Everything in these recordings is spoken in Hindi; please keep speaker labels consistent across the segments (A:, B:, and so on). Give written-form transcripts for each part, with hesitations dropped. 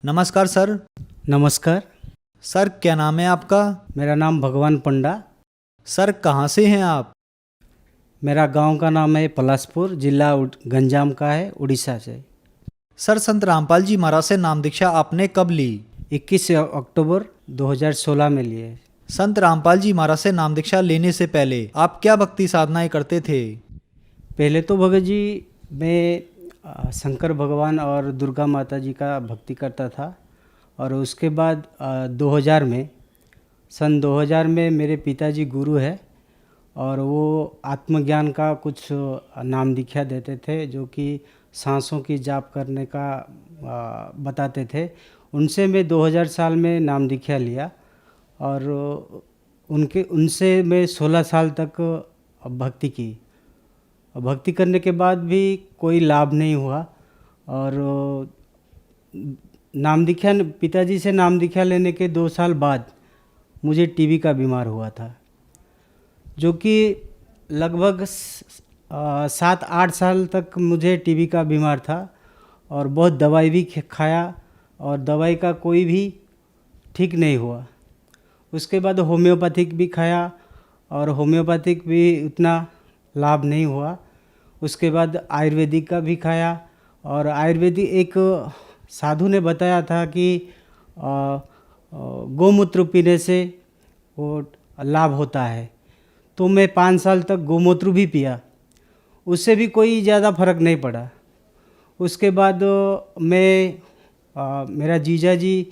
A: नमस्कार सर।
B: नमस्कार।
A: सर क्या नाम है आपका?
B: मेरा नाम भगवान पंडा।
A: सर कहाँ से हैं आप?
B: मेरा गांव का नाम है पलासपुर, जिला गंजाम का है, उड़ीसा से।
A: सर संत रामपाल जी महाराज से नाम दीक्षा आपने कब ली?
B: 21 अक्टूबर 2016 में लिए।
A: संत रामपाल जी महाराज से नाम दीक्षा लेने से पहले आप क्या भक्ति साधनाएं करते थे?
B: पहले तो भगत जी मैं शंकर भगवान और दुर्गा माता जी का भक्ति करता था। और उसके बाद 2000 में सन 2000 में मेरे पिताजी गुरु है और वो आत्मज्ञान का कुछ नाम दीक्षा देते थे, जो कि सांसों की जाप करने का बताते थे। उनसे मैं 2000 साल में नाम दीक्षा लिया और उनसे मैं 16 साल तक भक्ति की। भक्ति करने के बाद भी कोई लाभ नहीं हुआ और नाम दीक्षा पिताजी से नाम दीक्षा लेने के 2 साल बाद मुझे टीबी का बीमार हुआ था, जो कि लगभग 7-8 साल तक मुझे टीबी का बीमार था और बहुत दवाई भी खाया और दवाई का कोई भी ठीक नहीं हुआ। उसके बाद होम्योपैथिक भी खाया और होम्योपैथिक भी उतना लाभ नहीं हुआ। उसके बाद आयुर्वेदिक का भी खाया और आयुर्वेदिक एक साधु ने बताया था कि गोमूत्र पीने से वो लाभ होता है, तो मैं 5 साल तक गोमूत्र भी पिया, उससे भी कोई ज़्यादा फर्क नहीं पड़ा। उसके बाद मेरा जीजा जी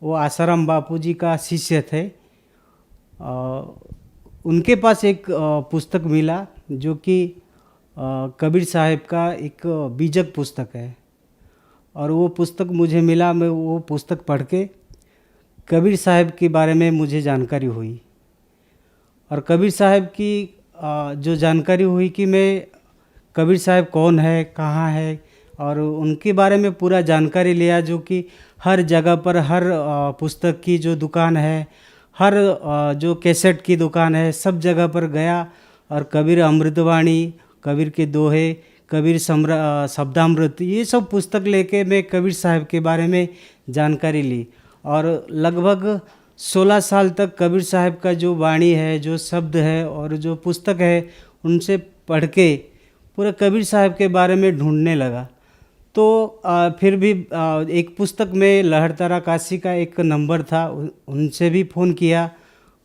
B: वो आसाराम बापू जी का शिष्य थे। उनके पास एक पुस्तक मिला जो कि कबीर साहब का एक बीजक पुस्तक है और वो पुस्तक मुझे मिला। मैं वो पुस्तक पढ़ के कबीर साहब के बारे में मुझे जानकारी हुई और कबीर साहब की जो जानकारी हुई कि मैं कबीर साहब कौन है, कहाँ है, और उनके बारे में पूरा जानकारी लिया, जो कि हर जगह पर हर पुस्तक की जो दुकान है, हर जो कैसेट की दुकान है, सब जगह पर गया और कबीर अमृतवाणी, कबीर के दोहे, कबीर शब्दामृत, ये सब पुस्तक लेके मैं कबीर साहब के बारे में जानकारी ली और लगभग 16 साल तक कबीर साहब का जो वाणी है, जो शब्द है और जो पुस्तक है, उनसे पढ़ के पूरे कबीर साहब के बारे में ढूंढने लगा। तो फिर भी एक पुस्तक में लहरतारा काशी का एक नंबर था, उनसे भी फ़ोन किया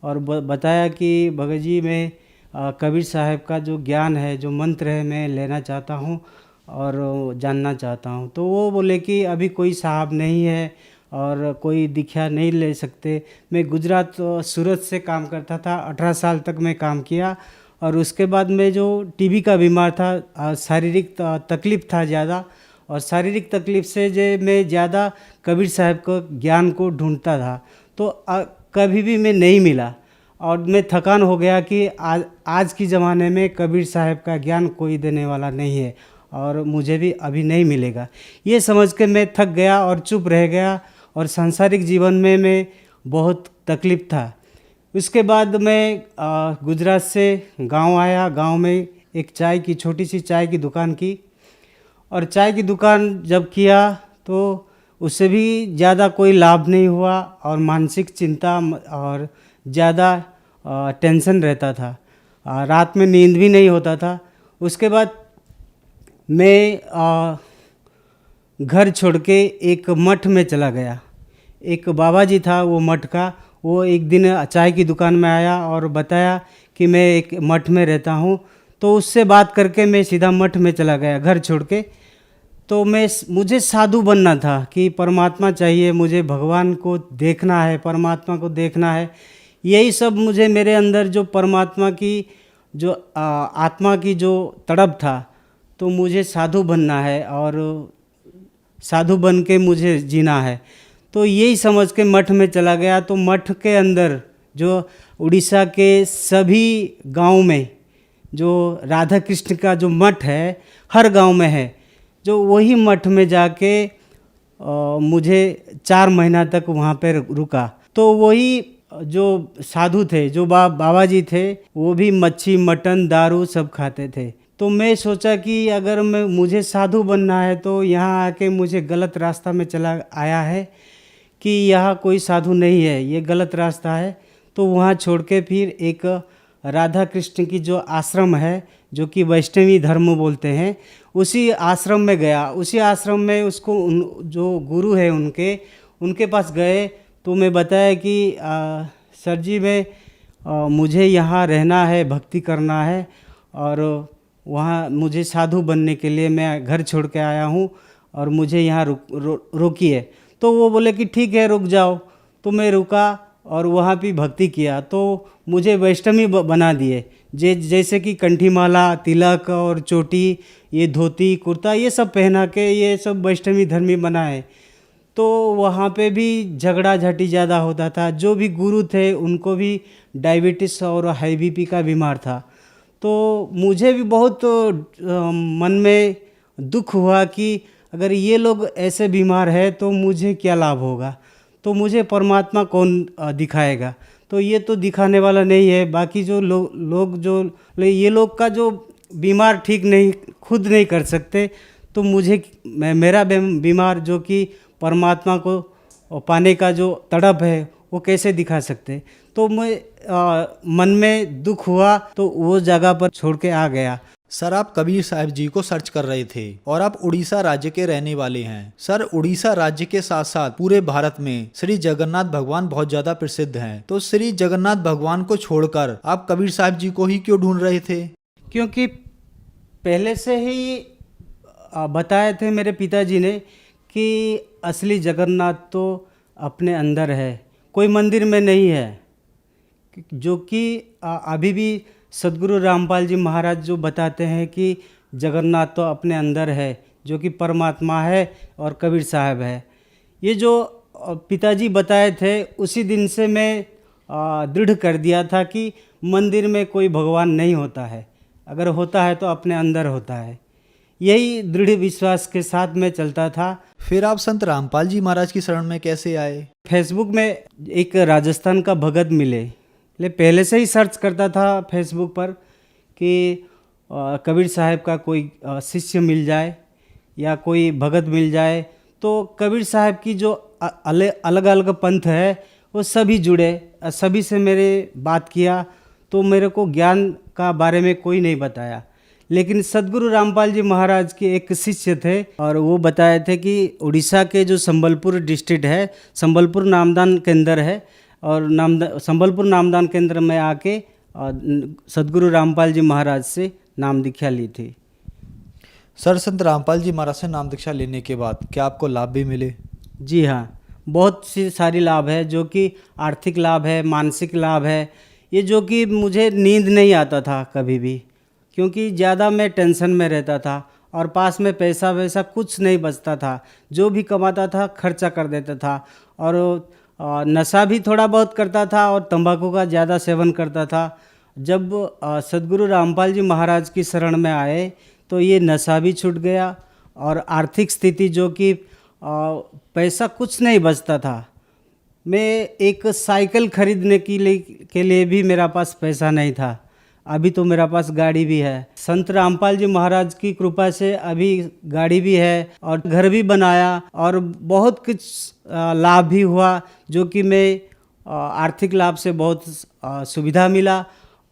B: और बताया कि भगत जी मैं कबीर साहब का जो ज्ञान है, जो मंत्र है, मैं लेना चाहता हूँ और जानना चाहता हूँ। तो वो बोले कि अभी कोई साहब नहीं है और कोई दीक्षा नहीं ले सकते। मैं गुजरात सूरत से काम करता था, 18 साल तक मैं काम किया और उसके बाद मैं जो टीबी का बीमार था, शारीरिक तकलीफ़ था ज़्यादा, और शारीरिक तकलीफ़ से जो मैं ज़्यादा कबीर साहब को ज्ञान को ढूंढता था, तो कभी भी मैं नहीं मिला और मैं थकान हो गया कि आज की ज़माने में कबीर साहब का ज्ञान कोई देने वाला नहीं है और मुझे भी अभी नहीं मिलेगा। ये समझ के मैं थक गया और चुप रह गया और सांसारिक जीवन में मैं बहुत तकलीफ़ था। उसके बाद मैं गुजरात से गांव आया। गांव में एक चाय की छोटी सी चाय की दुकान की और चाय की दुकान जब किया तो उससे भी ज़्यादा कोई लाभ नहीं हुआ और मानसिक चिंता और ज़्यादा टेंशन रहता था, रात में नींद भी नहीं होता था। उसके बाद मैं घर छोड़ के एक मठ में चला गया। एक बाबा जी था वो मठ का, वो एक दिन चाय की दुकान में आया और बताया कि मैं एक मठ में रहता हूँ। तो उससे बात करके मैं सीधा मठ में चला गया घर छोड़ के। तो मुझे साधु बनना था कि परमात्मा चाहिए, मुझे भगवान को देखना है, परमात्मा को देखना है। यही सब मुझे मेरे अंदर जो परमात्मा की जो आत्मा की जो तड़प था, तो मुझे साधु बनना है और साधु बन के मुझे जीना है। तो यही समझ के मठ में चला गया। तो मठ के अंदर जो उड़ीसा के सभी गांव में जो राधा कृष्ण का जो मठ है, हर गांव में है, जो वही मठ में जाके मुझे 4 महीना तक वहाँ पर रुका। तो वही जो साधु थे, जो बाबा जी थे, वो भी मच्छी, मटन, दारू सब खाते थे। तो मैं सोचा कि अगर मुझे साधु बनना है तो यहाँ आके मुझे गलत रास्ता में चला आया है कि यहाँ कोई साधु नहीं है, ये गलत रास्ता है। तो वहाँ छोड़ के फिर एक राधा कृष्ण की जो आश्रम है, जो कि वैष्णवी धर्म बोलते हैं, उसी आश्रम में गया। उसी आश्रम में उसको जो गुरु है उनके पास गए। तो मैं बताया कि सर जी मुझे यहाँ रहना है, भक्ति करना है, और वहाँ मुझे साधु बनने के लिए मैं घर छोड़ के आया हूँ और मुझे यहाँ रोकिए। तो वो बोले कि ठीक है, रुक जाओ। तो मैं रुका और वहाँ भी भक्ति किया। तो मुझे वैष्णवी बना दिए, जैसे कि कंठी माला, तिलक और चोटी, ये धोती कुर्ता, ये सब पहना के ये सब वैष्णवी धर्मी बनाए। तो वहाँ पे भी झगड़ा झाटी ज़्यादा होता था। जो भी गुरु थे उनको भी डायबिटीज़ और हाई बीपी का बीमार था। तो मुझे भी बहुत मन में दुख हुआ कि अगर ये लोग ऐसे बीमार है तो मुझे क्या लाभ होगा, तो मुझे परमात्मा कौन दिखाएगा। तो ये तो दिखाने वाला नहीं है। बाकी जो लोग जो ये लोग का जो बीमार ठीक नहीं खुद नहीं कर सकते, तो मेरा बीमार जो कि परमात्मा को पाने का जो तड़प है वो कैसे दिखा सकते। तो मन में दुख हुआ, तो वो जगह पर छोड़ के आ गया।
A: सर, आप कबीर साहब जी को सर्च कर रहे थे और आप उड़ीसा राज्य के रहने वाले हैं। सर, उड़ीसा राज्य के साथ साथ पूरे भारत में श्री जगन्नाथ भगवान बहुत ज्यादा प्रसिद्ध हैं। तो श्री जगन्नाथ भगवान को छोड़कर आप कबीर साहब जी को ही क्यों ढूंढ रहे थे?
B: क्योंकि पहले से ही बताए थे मेरे पिताजी ने कि असली जगन्नाथ तो अपने अंदर है, कोई मंदिर में नहीं है। जो कि अभी भी सदगुरु रामपाल जी महाराज जो बताते हैं कि जगन्नाथ तो अपने अंदर है, जो कि परमात्मा है और कबीर साहब है। ये जो पिताजी बताए थे, उसी दिन से मैं दृढ़ कर दिया था कि मंदिर में कोई भगवान नहीं होता है, अगर होता है तो अपने अंदर होता है। यही दृढ़ विश्वास के साथ मैं चलता था।
A: फिर आप संत रामपाल जी महाराज की शरण में कैसे आए?
B: फेसबुक में एक राजस्थान का भगत मिले। पहले से ही सर्च करता था फेसबुक पर कि कबीर साहब का कोई शिष्य मिल जाए या कोई भगत मिल जाए। तो कबीर साहब की जो अलग अलग पंथ है वो सभी जुड़े, सभी से मेरे बात किया। तो मेरे को ज्ञान का बारे में कोई नहीं बताया, लेकिन सदगुरु रामपाल जी महाराज के एक शिष्य थे और वो बताए थे कि उड़ीसा के जो संबलपुर डिस्ट्रिक्ट है, संबलपुर नामदान केंद्र है, और संबलपुर नामदान केंद्र में आके सदगुरु रामपाल जी महाराज से नाम दीक्षा ली थी।
A: सर, संत रामपाल जी महाराज से नाम दीक्षा लेने के बाद क्या आपको लाभ भी मिले?
B: जी हाँ, बहुत सी सारी लाभ है, जो कि आर्थिक लाभ है, मानसिक लाभ है। ये जो कि मुझे नींद नहीं आता था कभी भी, क्योंकि ज़्यादा मैं टेंशन में रहता था और पास में पैसा वैसा कुछ नहीं बचता था। जो भी कमाता था खर्चा कर देता था, और नशा भी थोड़ा बहुत करता था और तंबाकू का ज़्यादा सेवन करता था। जब सदगुरु रामपाल जी महाराज की शरण में आए तो ये नशा भी छूट गया और आर्थिक स्थिति जो कि पैसा कुछ नहीं बचता था। मैं एक साइकिल खरीदने के लिए भी मेरा पास पैसा नहीं था। अभी तो मेरा पास गाड़ी भी है। संत रामपाल जी महाराज की कृपा से अभी गाड़ी भी है और घर भी बनाया और बहुत कुछ लाभ भी हुआ, जो कि मैं आर्थिक लाभ से बहुत सुविधा मिला,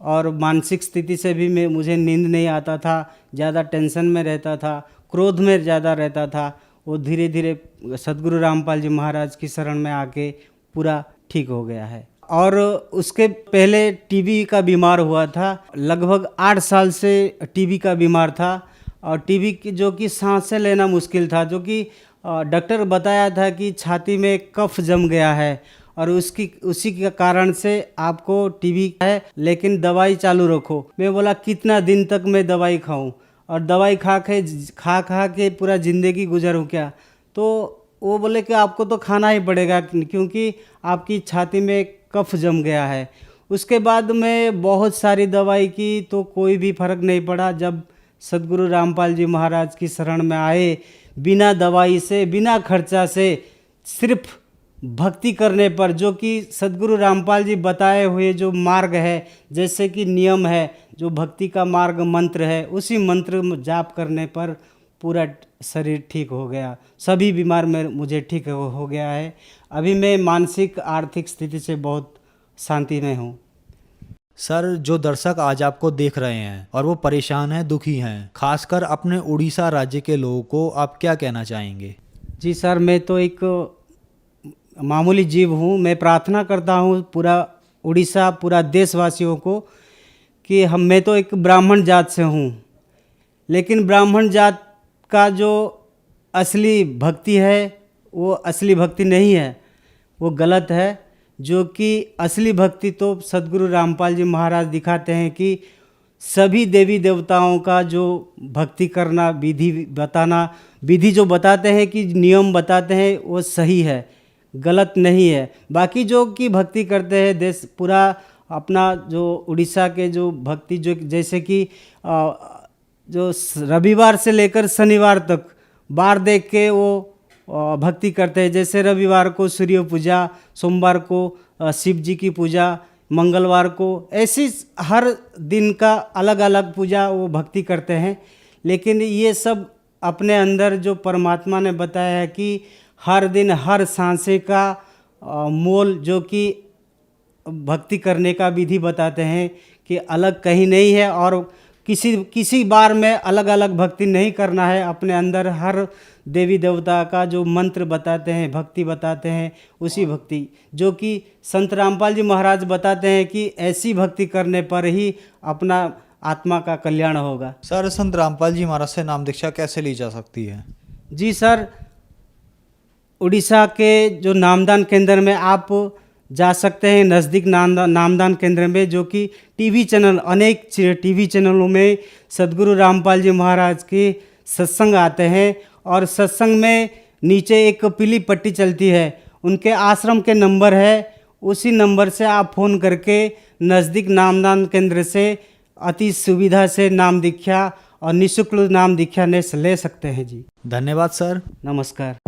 B: और मानसिक स्थिति से भी मुझे नींद नहीं आता था, ज़्यादा टेंशन में रहता था, क्रोध में ज़्यादा रहता था। वो धीरे धीरे सदगुरु रामपाल जी महाराज की शरण में आके पूरा ठीक हो गया है। और उसके पहले टीबी का बीमार हुआ था, लगभग 8 साल से टीबी का बीमार था, और टीबी की जो कि सांसें लेना मुश्किल था, जो कि डॉक्टर बताया था कि छाती में कफ जम गया है और उसी के कारण से आपको टीबी है, लेकिन दवाई चालू रखो। मैं बोला कितना दिन तक मैं दवाई खाऊं, और दवाई खा के पूरा ज़िंदगी गुजरूं क्या? तो वो बोले कि आपको तो खाना ही पड़ेगा, क्योंकि आपकी छाती में कफ जम गया है। उसके बाद मैं बहुत सारी दवाई की तो कोई भी फर्क नहीं पड़ा। जब सदगुरु रामपाल जी महाराज की शरण में आए, बिना दवाई से, बिना खर्चा से, सिर्फ भक्ति करने पर, जो कि सद्गुरु रामपाल जी बताए हुए जो मार्ग है, जैसे कि नियम है, जो भक्ति का मार्ग मंत्र है, उसी मंत्र जाप करने पर पूरा शरीर ठीक हो गया। सभी बीमार में मुझे ठीक हो गया है। अभी मैं मानसिक आर्थिक स्थिति से बहुत शांति में हूँ।
A: सर, जो दर्शक आज आपको देख रहे हैं और वो परेशान हैं, दुखी हैं, खासकर अपने उड़ीसा राज्य के लोगों को आप क्या कहना चाहेंगे?
B: जी सर, मैं तो एक मामूली जीव हूँ। मैं प्रार्थना करता हूँ पूरा उड़ीसा, पूरा देशवासियों को कि मैं तो एक ब्राह्मण जात से हूँ, लेकिन ब्राह्मण जात का जो असली भक्ति है वो असली भक्ति नहीं है, वो गलत है। जो कि असली भक्ति तो सद्गुरु रामपाल जी महाराज दिखाते हैं कि सभी देवी देवताओं का जो भक्ति करना, विधि बताना, विधि जो बताते हैं कि नियम बताते हैं वो सही है, गलत नहीं है। बाकी जो कि भक्ति करते हैं देश पूरा अपना, जो उड़ीसा के जो भक्ति, जो जैसे कि जो रविवार से लेकर शनिवार तक बार देख के वो भक्ति करते हैं। जैसे रविवार को सूर्य पूजा, सोमवार को शिव जी की पूजा, मंगलवार को, ऐसी हर दिन का अलग अलग पूजा वो भक्ति करते हैं। लेकिन ये सब अपने अंदर जो परमात्मा ने बताया है कि हर दिन हर सांसे का मोल, जो कि भक्ति करने का विधि बताते हैं कि अलग कहीं नहीं है, और किसी बार में अलग अलग भक्ति नहीं करना है। अपने अंदर हर देवी देवता का जो मंत्र बताते हैं, भक्ति बताते हैं, उसी भक्ति, जो कि संत रामपाल जी महाराज बताते हैं कि ऐसी भक्ति करने पर ही अपना आत्मा का कल्याण होगा।
A: सर, संत रामपाल जी महाराज से नाम दीक्षा कैसे ली जा सकती है?
B: जी सर, उड़ीसा के जो नामदान केंद्र में आप जा सकते हैं, नज़दीक नामदान केंद्र में, जो कि टीवी चैनल, अनेक टीवी चैनलों में सद्गुरु रामपाल जी महाराज के सत्संग आते हैं। और सत्संग में नीचे एक पीली पट्टी चलती है, उनके आश्रम के नंबर है, उसी नंबर से आप फ़ोन करके नज़दीक नामदान केंद्र से अति सुविधा से नाम दीक्षा और निःशुल्क नाम दीक्षा ले सकते हैं। जी
A: धन्यवाद सर।
B: नमस्कार।